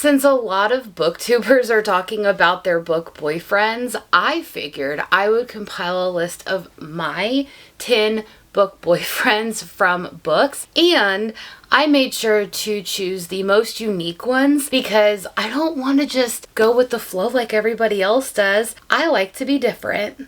Since a lot of booktubers are talking about their book boyfriends, I figured I would compile a list of my 10 book boyfriends from books, and I made sure to choose the most unique ones because I don't want to just go with the flow like everybody else does. I like to be different.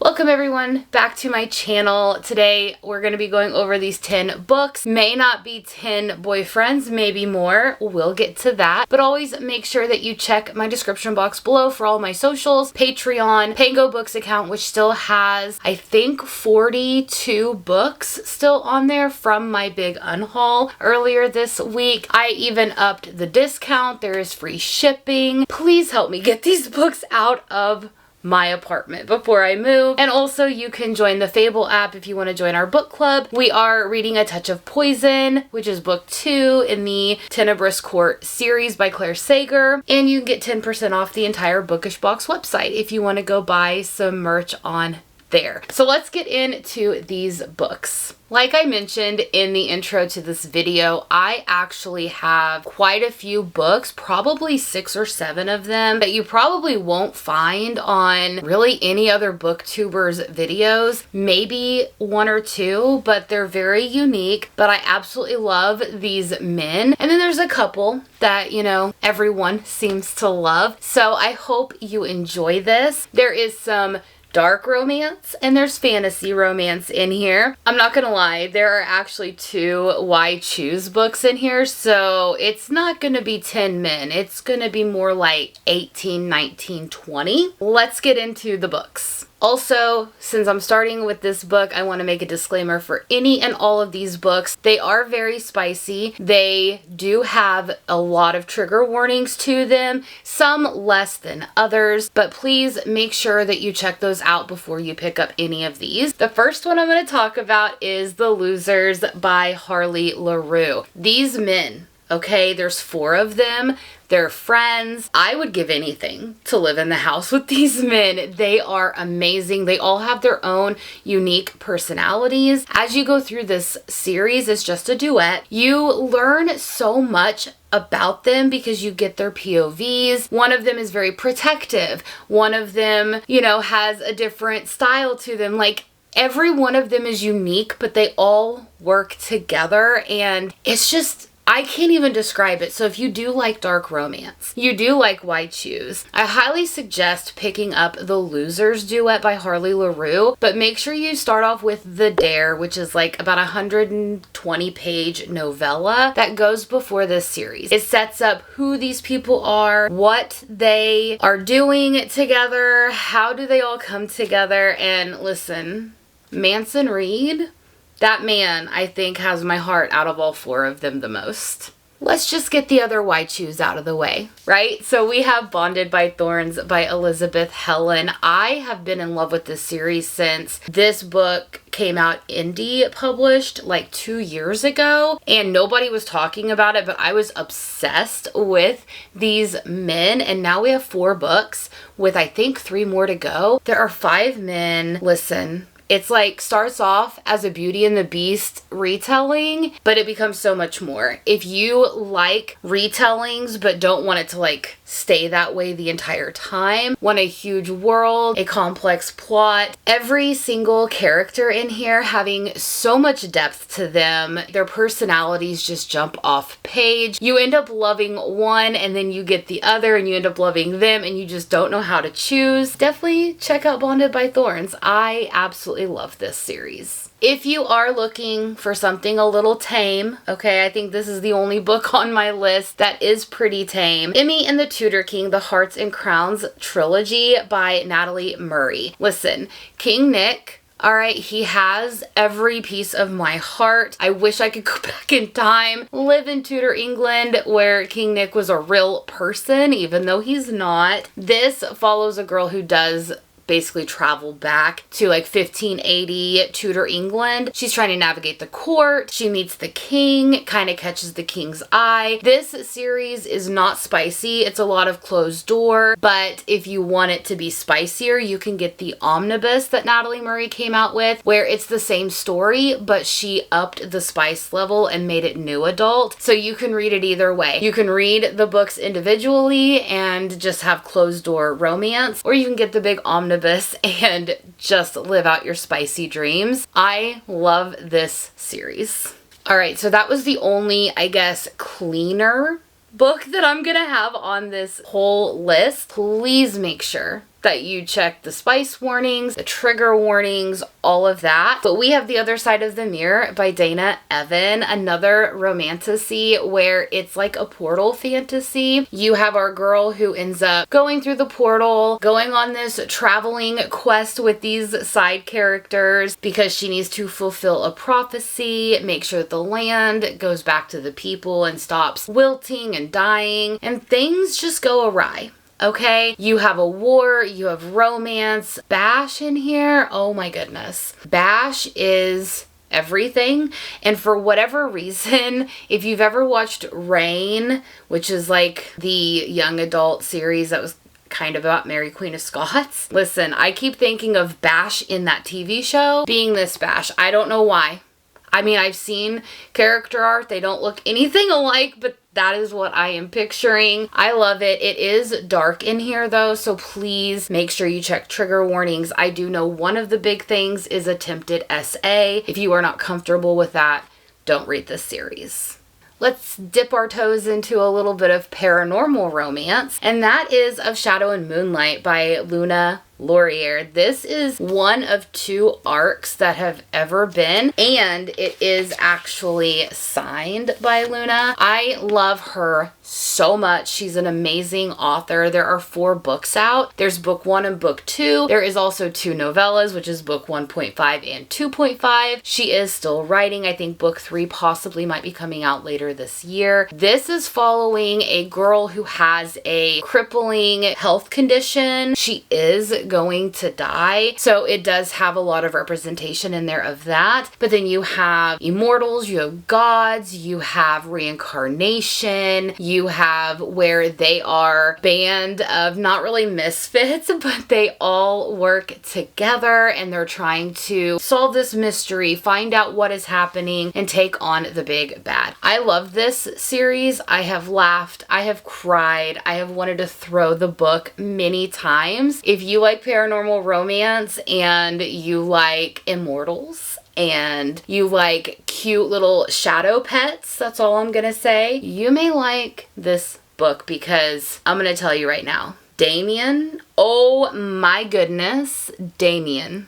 Welcome everyone back to my channel. Today we're going to be going over these 10 books. May not be 10 boyfriends, maybe more. We'll get to that. But always make sure that you check my description box below for all my socials, Patreon, Pango Books account, which still has, I think, 42 books still on there from my big unhaul earlier this week. I even upped the discount. There is free shipping. Please help me get these books out of my apartment before I move. And also you can join the Fable app if you want to join our book club. We are reading A Touch of Poison, which is book 2 in the Tenebrous Court series by Claire Sager. And you can get 10% off the entire Bookish Box website if you want to go buy some merch on there. So let's get into these books. Like I mentioned in the intro to this video, I actually have quite a few books, probably 6 or 7 of them, that you probably won't find on really any other booktubers videos. Maybe 1 or 2, but they're very unique. But I absolutely love these men. And then there's a couple that, you know, everyone seems to love. So I hope you enjoy this. There is some dark romance and there's fantasy romance in here. I'm not gonna lie, there are actually 2 Why Choose books in here, so it's not gonna be 10 men. It's gonna be more like 18, 19, 20. Let's get into the books. Also, since I'm starting with this book, I want to make a disclaimer for any and all of these books. They are very spicy. They do have a lot of trigger warnings to them, some less than others, but please make sure that you check those out before you pick up any of these. The first one I'm going to talk about is The Losers by Harley LaRue. These men, okay, there's 4 of them. They're friends. I would give anything to live in the house with these men. They are amazing. They all have their own unique personalities. As you go through this series, it's just a duet. You learn so much about them because you get their POVs. One of them is very protective. One of them, you know, has a different style to them. Like, every one of them is unique, but they all work together, and it's just, I can't even describe it. So if you do like dark romance, you do like Why Choose, I highly suggest picking up The Losers duet by Harley LaRue, but make sure you start off with The Dare, which is like about 120 page novella that goes before this series. It sets up who these people are, what they are doing together, how do they all come together, and listen, Manson Reed, that man, I think, has my heart out of all 4 of them the most. Let's just get the other Why Choose out of the way, right? So we have Bonded by Thorns by Elizabeth Helen. I have been in love with this series since this book came out indie published like 2 years ago, and nobody was talking about it, but I was obsessed with these men, and now we have 4 books with, I think, 3 more to go. There are 5 men. Listen, it's like starts off as a Beauty and the Beast retelling, but it becomes so much more. If you like retellings but don't want it to like stay that way the entire time, want a huge world, a complex plot, every single character in here having so much depth to them, their personalities just jump off page. You end up loving one and then you get the other and you end up loving them and you just don't know how to choose. Definitely check out Bonded by Thorns. I absolutely love this series. If you are looking for something a little tame, okay, I think this is the only book on my list that is pretty tame. Emmy and the Tudor King, The Hearts and Crowns trilogy by Natalie Murray. Listen, King Nick, all right, he has every piece of my heart. I wish I could go back in time, live in Tudor England where King Nick was a real person, even though he's not. This follows a girl who does basically travel back to like 1580 Tudor England. She's trying to navigate the court. She meets the king, kind of catches the king's eye. This series is not spicy. It's a lot of closed door, but if you want it to be spicier, you can get the omnibus that Natalie Murray came out with, where it's the same story, but she upped the spice level and made it new adult. So you can read it either way. You can read the books individually and just have closed door romance, or you can get the big omnibus and just live out your spicy dreams. I love this series. All right, so that was the only, I guess, cleaner book that I'm gonna have on this whole list. Please make sure that you check the spice warnings, the trigger warnings, all of that. But we have The Other Side of the Mirror by Dana Evan, another romantasy where it's like a portal fantasy. You have our girl who ends up going through the portal, going on this traveling quest with these side characters because she needs to fulfill a prophecy, make sure that the land goes back to the people and stops wilting and dying, and things just go awry. Okay, you have a war, you have romance. Bash in here, oh my goodness. Bash is everything, and for whatever reason, if you've ever watched Reign, which is like the young adult series that was kind of about Mary Queen of Scots, listen, I keep thinking of Bash in that TV show being this Bash. I don't know why. I mean, I've seen character art. They don't look anything alike, but that is what I am picturing. I love it. It is dark in here though, so please make sure you check trigger warnings. I do know one of the big things is attempted SA. If you are not comfortable with that, don't read this series. Let's dip our toes into a little bit of paranormal romance, and that is Of Shadow and Moonlight by Luna Laurier. This is one of 2 arcs that have ever been, and it is actually signed by Luna. I love her so much. She's an amazing author. There are 4 books out. There's book 1 and book 2. There is also 2 novellas, which is book 1.5 and 2.5. She is still writing. I think book 3 possibly might be coming out later this year. This is following a girl who has a crippling health condition. She is going to die, so it does have a lot of representation in there of that. But then you have immortals, you have gods, you have reincarnation, you have where they are a band of not really misfits, but they all work together and they're trying to solve this mystery, find out what is happening, and take on the big bad. I love this series. I have laughed, I have cried, I have wanted to throw the book many times. If you like paranormal romance and you like immortals and you like cute little shadow pets, that's all I'm gonna say, you may like this book, because I'm gonna tell you right now, Damien, oh my goodness, Damien.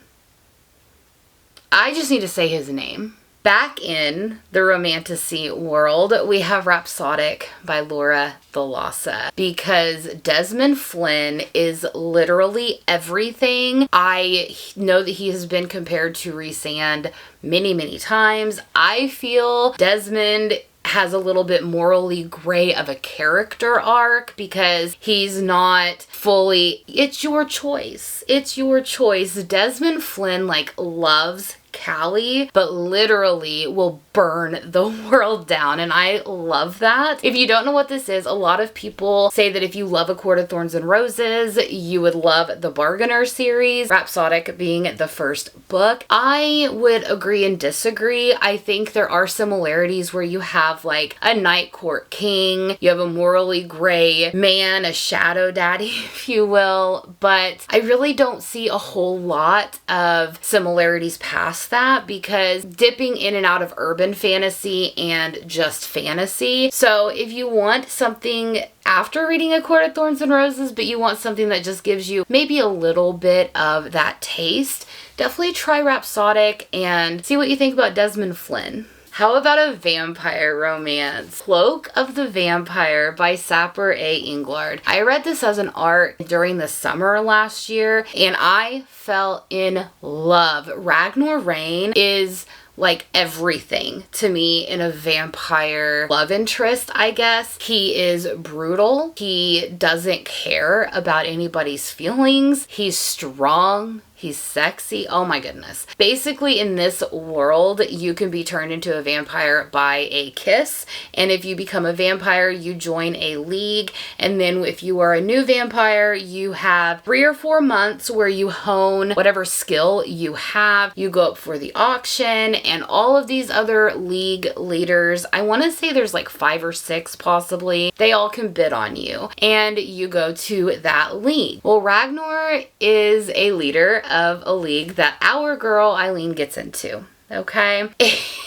I just need to say his name. Back in the romantasy world, we have Rhapsodic by Laura Thalassa, because Desmond Flynn is literally everything. I know that he has been compared to Rhysand many, many times. I feel Desmond has a little bit morally gray of a character arc because he's not fully, it's your choice. It's your choice. Desmond Flynn like loves Callie, but literally will burn the world down, and I love that. If you don't know what this is, a lot of people say that if you love A Court of Thorns and Roses, you would love the Bargainer series, Rhapsodic being the first book. I would agree and disagree. I think there are similarities where you have like a night court king, you have a morally gray man, a shadow daddy, if you will, but I really don't see a whole lot of similarities past that, because dipping in and out of urban fantasy and just fantasy. So if you want something after reading A Court of Thorns and Roses, but you want something that just gives you maybe a little bit of that taste, definitely try Rhapsodic and see what you think about Desmond Flynn. How about a vampire romance? Cloak of the Vampire by Sapper A. Englard. I read this as an art during the summer last year and I fell in love. Ragnar Rain is like everything to me in a vampire love interest, I guess. He is brutal. He doesn't care about anybody's feelings. He's strong. He's sexy. Oh my goodness. Basically, in this world, you can be turned into a vampire by a kiss. And if you become a vampire, you join a league. And then if you are a new vampire, you have 3 or 4 months where you hone whatever skill you have. You go up for the auction, and all of these other league leaders, I want to say there's like 5 or 6 possibly, they all can bid on you. And you go to that league. Well, Ragnar is a leader of a league that our girl Eileen gets into. Okay.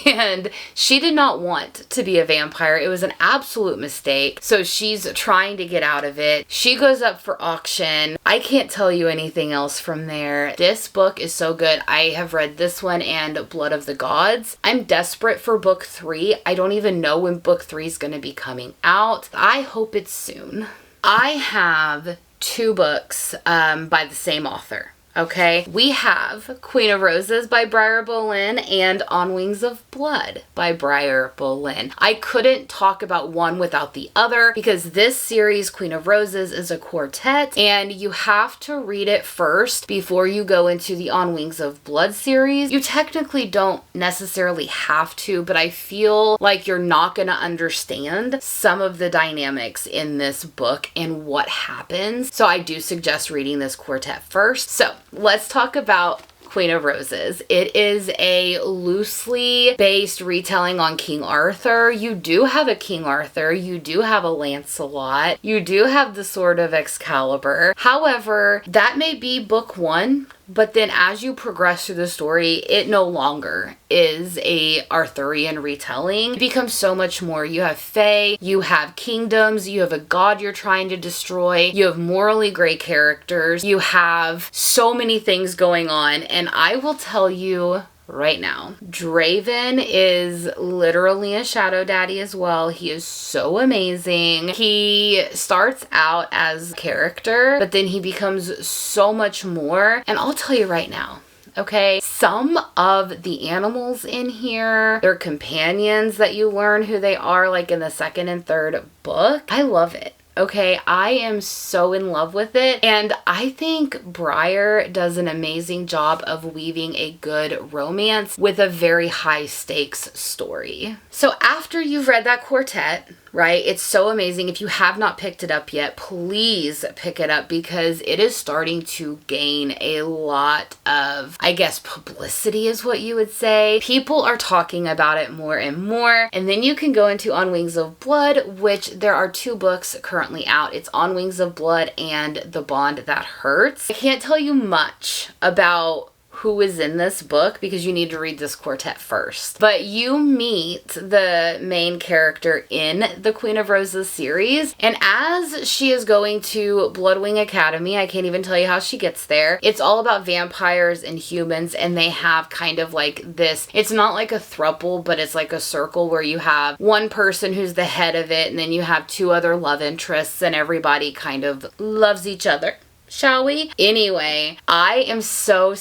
And she did not want to be a vampire. It was an absolute mistake. So she's trying to get out of it. She goes up for auction. I can't tell you anything else from there. This book is so good. I have read this one and Blood of the Gods. I'm desperate for book 3. I don't even know when book 3 is going to be coming out. I hope it's soon. I have 2 books by the same author. Okay, we have Queen of Roses by Briar Bolin and On Wings of Blood by Briar Bolin. I couldn't talk about one without the other because this series, Queen of Roses, is a quartet and you have to read it first before you go into the On Wings of Blood series. You technically don't necessarily have to, but I feel like you're not going to understand some of the dynamics in this book and what happens. So I do suggest reading this quartet first. So let's talk about Queen of Roses. It is a loosely based retelling on King Arthur. You do have a King Arthur. You do have a Lancelot. You do have the Sword of Excalibur. However, that may be book 1. But then as you progress through the story, it no longer is a Arthurian retelling. It becomes so much more. You have fae, you have kingdoms, you have a god you're trying to destroy, you have morally gray characters, you have so many things going on. And I will tell you right now, Draven is literally a shadow daddy as well. He is so amazing. He starts out as a character, but then he becomes so much more. And I'll tell you right now, okay, some of the animals in here, their companions that you learn who they are, like in the 2nd and 3rd book, I love it. Okay, I am so in love with it, and I think Briar does an amazing job of weaving a good romance with a very high stakes story. So after you've read that quartet, right, it's so amazing. If you have not picked it up yet, please pick it up because it is starting to gain a lot of, I guess, publicity is what you would say. People are talking about it more and more, and then you can go into On Wings of Blood, which there are 2 books currently out. It's On Wings of Blood and The Bond That Hurts. I can't tell you much about who is in this book because you need to read this quartet first. But you meet the main character in the Queen of Roses series, and as she is going to Bloodwing Academy, I can't even tell you how she gets there. It's all about vampires and humans, and they have kind of like this, it's not like a throuple, but it's like a circle where you have one person who's the head of it, and then you have 2 other love interests, and everybody kind of loves each other. Shall we? Anyway, I am so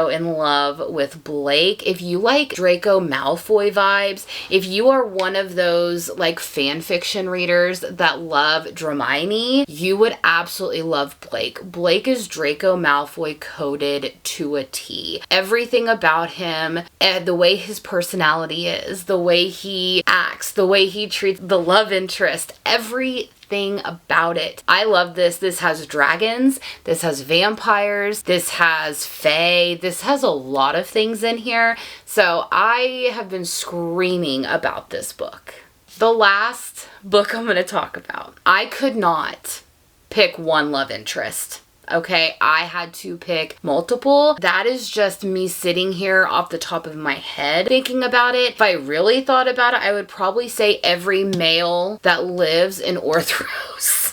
in love with Blake. If you like Draco Malfoy vibes, if you are one of those like fan fiction readers that love Hermione, you would absolutely love Blake. Blake is Draco Malfoy coded to a T. Everything about him, the way his personality is, the way he acts, the way he treats the love interest, everything about it. I love this. This has dragons. This has vampires. This has fae. This has a lot of things in here. So I have been screaming about this book. The last book I'm going to talk about. I could not pick one love interest. Okay, I had to pick multiple. That is just me sitting here off the top of my head thinking about it. If I really thought about it, I would probably say every male that lives in Orthros.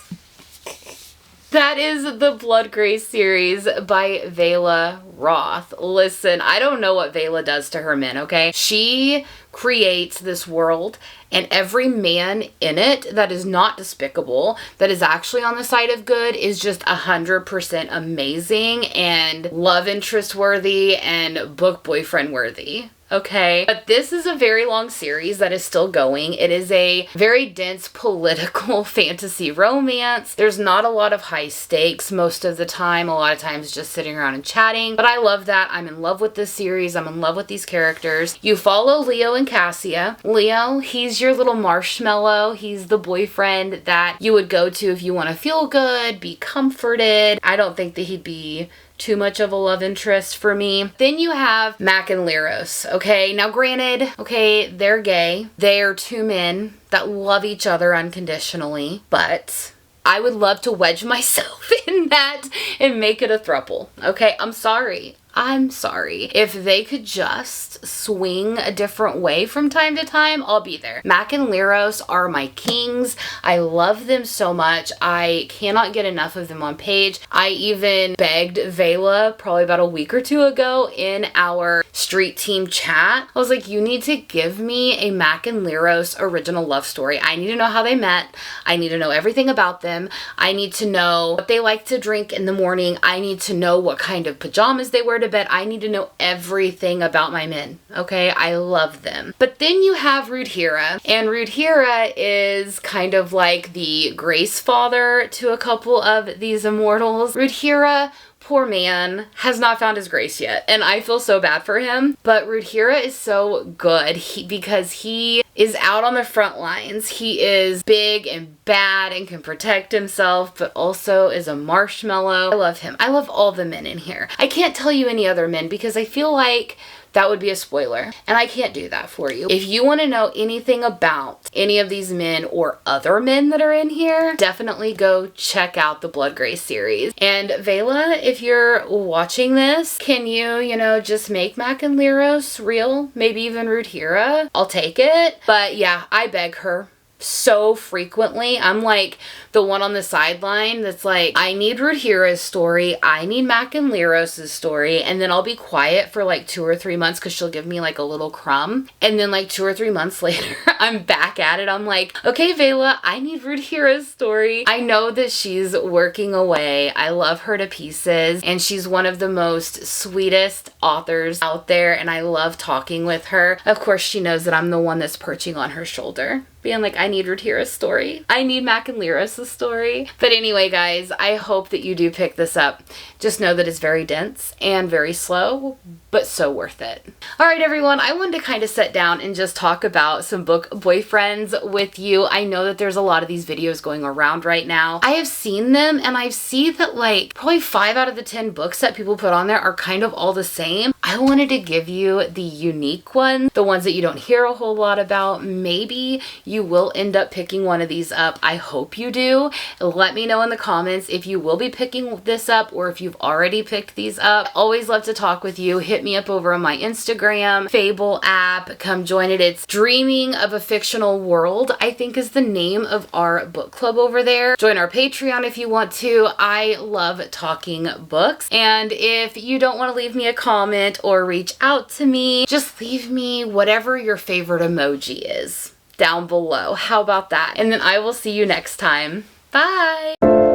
That is the Bloodgrace series by Vela Roth. Listen, I don't know what Vela does to her men, okay? She creates this world, and every man in it that is not despicable, that is actually on the side of good, is just 100% amazing and love interest worthy and book boyfriend worthy. okay? But this is a very long series that is still going. It is a very dense political fantasy romance. There's not a lot of high stakes most of the time. A lot of times just sitting around and chatting. But I love that. I'm in love with this series. I'm in love with these characters. You follow Leo and Cassia. Leo, he's your little marshmallow. He's the boyfriend that you would go to if you want to feel good, be comforted. I don't think that he'd be too much of a love interest for me. Then you have Mac and Lyros, okay? Now granted, okay, they're gay. They are two men that love each other unconditionally, but I would love to wedge myself in that and make it a throuple, okay? I'm sorry. If they could just swing a different way from time to time, I'll be there. Mac and Lyros are my kings. I love them so much. I cannot get enough of them on page. I even begged Vela probably about a week or two ago in our street team chat. I was like, you need to give me a Mac and Lyros original love story. I need to know how they met. I need to know everything about them. I need to know what they like to drink in the morning. I need to know what kind of pajamas they wear to bed. I need to know everything about my men, okay? I love them. But then you have Rudhira, and Rudhira is kind of like the grace father to a couple of these immortals. Rudhira, poor man, has not found his grace yet, and I feel so bad for him. But Rudhira is so good because he is out on the front lines. He is big and bad and can protect himself, but also is a marshmallow. I love him. I love all the men in here. I can't tell you any other men because I feel like that would be a spoiler, and I can't do that for you. If you want to know anything about any of these men or other men that are in here, definitely go check out the Blood Grace series. And Vela, if you're watching this, can you just make Mac and Lyros real? Maybe even Rudhira? I'll take it. But yeah, I beg her so frequently. I'm like the one on the sideline that's like, I need Rudhira's story, I need Mac and Lyros' story, and then I'll be quiet for like 2 or 3 months because she'll give me like a little crumb, and then like 2 or 3 months later I'm back at it. I'm like, okay Vela, I need Rudhira's story. I know that she's working away. I love her to pieces, and she's one of the most sweetest authors out there, and I love talking with her. Of course she knows that I'm the one that's perching on her shoulder, being like, I need Rudhira's story. I need Mac and Lyros' story. But anyway, guys, I hope that you do pick this up. Just know that it's very dense and very slow, but so worth it. All right, everyone, I wanted to kind of sit down and just talk about some book boyfriends with you. I know that there's a lot of these videos going around right now. I have seen them, and I see that like probably 5 out of the 10 books that people put on there are kind of all the same. I wanted to give you the unique ones, the ones that you don't hear a whole lot about. Maybe you will end up picking one of these up. I hope you do. Let me know in the comments if you will be picking this up or if you've already picked these up. Always love to talk with you. Hit me up over on my Instagram, Fable app. Come join it. It's Dreaming of a Fictional World, I think is the name of our book club over there. Join our Patreon if you want to. I love talking books. And if you don't want to leave me a comment or reach out to me, just leave me whatever your favorite emoji is down below. How about that? And then I will see you next time. Bye!